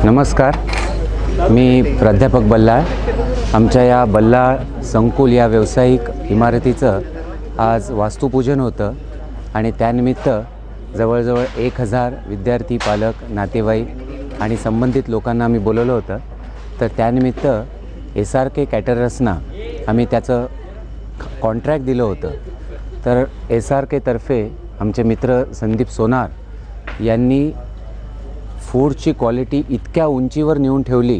नमस्कार, मी प्राध्यापक बल्लाळ. आमच्या या बल्लाळ संकुल या व्यावसायिक इमारतीचं आज वास्तुपूजन होतं आणि त्यानिमित्त जवळजवळ 1000 विद्यार्थी, पालक, नातेवाईक आणि संबंधित लोकांना आम्ही बोलवलं होतं. तर त्यानिमित्त SRK कॅटरर्सना आम्ही त्याचं कॉन्ट्रॅक्ट दिलं होतं. तर SRKतर्फे आमचे मित्र संदीप सोनार यांनी फूडची क्वालिटी इतक्या उंचीवर नेऊन ठेवली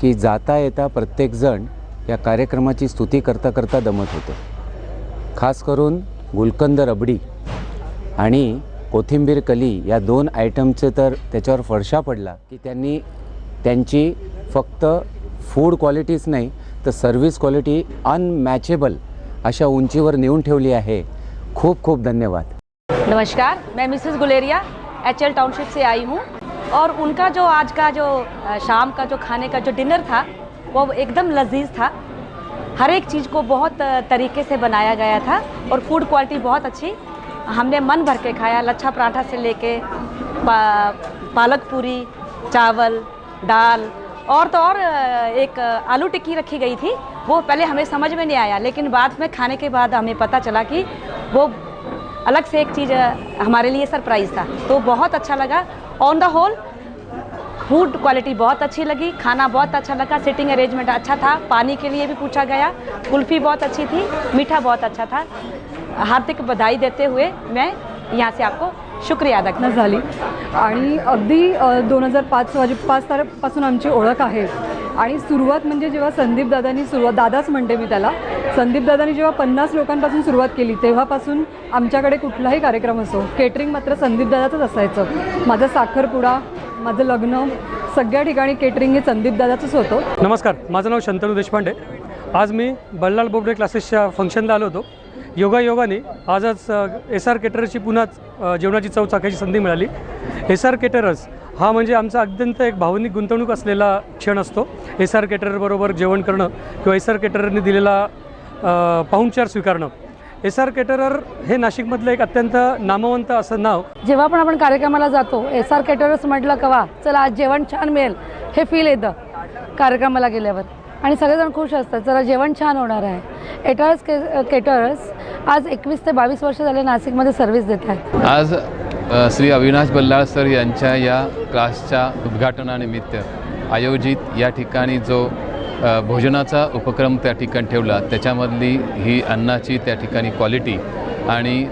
की जाता येता प्रत्येकजण या कार्यक्रमाची स्तुती करता करता दमत होतं. खास करून गुलकंद रबडी आणि कोथिंबीर कली या 2 आयटमचे तर त्याच्यावर फडशा पडला की त्यांनी त्यांची फक्त फूड क्वालिटीच नाही तर सर्विस क्वालिटी अनमॅचेबल अशा उंचीवर नेऊन ठेवली आहे. खूप खूप धन्यवाद. नमस्कार, मैं मिसेस गुलेरिया HL टाउनशिप से आई हूँ और उनका जो आज का जो शाम का जो खाने का जो डिनर था वो एकदम लजीज था. हर एक चीज़ को बहुत तरीके से बनाया गया था और फूड क्वालिटी बहुत अच्छी. हमने मन भर के खाया. लच्छा पराठा से लेके पालक पूरी, चावल, दाल और तो और एक आलू टिक्की रखी गई थी. वो पहले हमें समझ में नहीं आया, लेकिन बाद में खाने के बाद हमें पता चला कि वो अलग से एक चीज़ हमारे लिए सरप्राइज़ था. तो बहुत अच्छा लगा. On the whole food quality बहुत अच्छी लगी, खाना बहुत अच्छा लगा, सिटिंग अरेंजमेंट अच्छा था, पानी के लिए भी पूछा गया, कुल्फ़ी बहुत अच्छी थी, मीठा बहुत अच्छा था. हार्दिक बधाई देते हुए मैं यहाँ से आपको शुक्रिया अदा करना झाली. आणि अगदी 2005 पासून आमची ओळख आहे. आणि सुरुवात म्हणजे जेव्हा संदीप दादांनी दादाच म्हणते मी त्याला, संदीप दादांनी जेव्हा 50 लोकांपासून सुरुवात केली तेव्हापासून आमच्याकडे कुठलाही कार्यक्रम असो केटरिंग मात्र संदीप दादाचंच असायचं. माझा साखरपुडा, माझं लग्न, सगळ्या ठिकाणी केटरिंग हे संदीप दादाचंच होतं. नमस्कार, माझं नाव शंतनू देशपांडे. आज मी बल्लाळ बोबडे क्लासेसच्या फंक्शनला आलो होतो. योगायोगाने आजच SR केटरर्सची पुन्हा जेवणाची चव चाकायची संधी मिळाली. SR केटरर्स हा म्हणजे आमचा अत्यंत एक भावनिक गुंतवणूक असलेला क्षण असतो. SR केटररबरोबर जेवण करणं किंवा SR केटररने दिलेला पाहुणचार स्वीकारणं. SR केटरर हे नाशिकमधलं एक अत्यंत नामवंत असं नाव. जेव्हा पण आपण कार्यक्रमाला जातो SR केटरर्स म्हटलं कवा चला आज जेवण छान मिळेल हे फील येतं कार्यक्रमाला गेल्यावर आणि सगळेजण खुश असतात, जरा जेवण छान होणार आहे. केटरर्स आज 21 ते 22 वर्ष झाले नाशिकमध्ये सर्व्हिस देत आहेत. आज श्री अविनाश बल्लाळ सर यांच्या या क्लासच्या उद्घाटनानिमित्त आयोजित या ठिकाणी जो भोजनाचा उपक्रम त्या ठिकाणी ठेवला त्याच्यामधली ही अन्नाची त्या ठिकाणी क्वालिटी आणि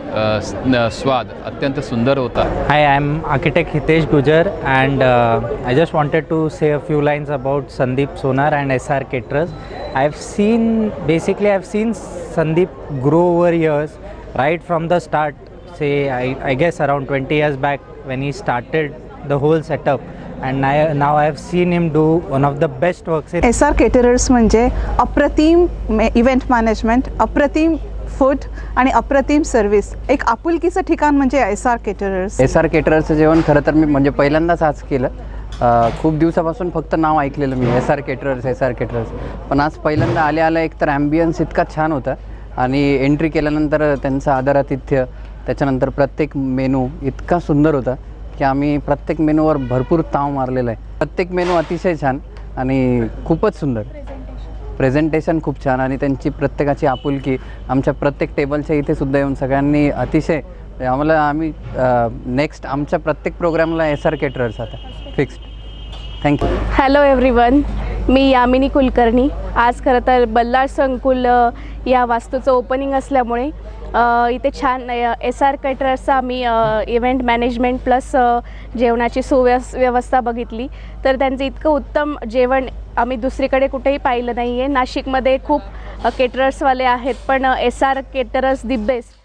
स्वाद अत्यंत सुंदर होता. Hi, I'm architect Hitesh Gujar and I just wanted to say a few lines about Sandeep Sonar and SR Caterers. I've seen Sandeep grow over years, right from the start. Say I guess around 20 years back when he started the whole setup, and now I have seen him do one of the best works. SR Caterers म्हणजे अप्रतिम event management, अप्रतिम food आणि अप्रतिम service, एक आपुलकीचं ठिकाण म्हणजे SR caterers. SR केटरर्सचं जेवण खरं तर मी म्हणजे पहिल्यांदाच आज केलं. खूप दिवसापासून फक्त नाव ऐकलेलं मी SR केटरर्स, पण आज पहिल्यांदा आल्या एक तर ॲम्बियन्स इतका छान होता आणि एंट्री केल्यानंतर त्यांचं आदरातिथ्य, त्याच्यानंतर प्रत्येक मेनू इतका सुंदर होता की आम्ही प्रत्येक मेनूवर भरपूर ताव मारलेला आहे. प्रत्येक मेनू अतिशय छान आणि खूपच सुंदर, प्रेझेंटेशन खूप छान आणि त्यांची प्रत्येकाची आपुलकी. आमच्या प्रत्येक टेबलच्या इथे सुद्धा येऊन सगळ्यांनी अतिशय आम्ही नेक्स्ट आमच्या प्रत्येक प्रोग्रामला SR केटरर्स आता फिक्स्ड. थँक्यू. हॅलो एव्हरीवन, मी यामिनी कुलकर्णी. आज खरं तर बल्लाळ संकुल या वास्तूचं ओपनिंग असल्यामुळे इथे छान SR केटरर्सचा आम्ही इव्हेंट मॅनेजमेंट प्लस जेवणाची व्यवस्था बघितली. तर त्यांचं इतकं उत्तम जेवण आम्ही दुसरीकडे कुठेही पाहिलं नाही आहे. नाशिकमध्ये खूप केटरर्सवाले आहेत पण SR केटरर्स दी बेस्ट.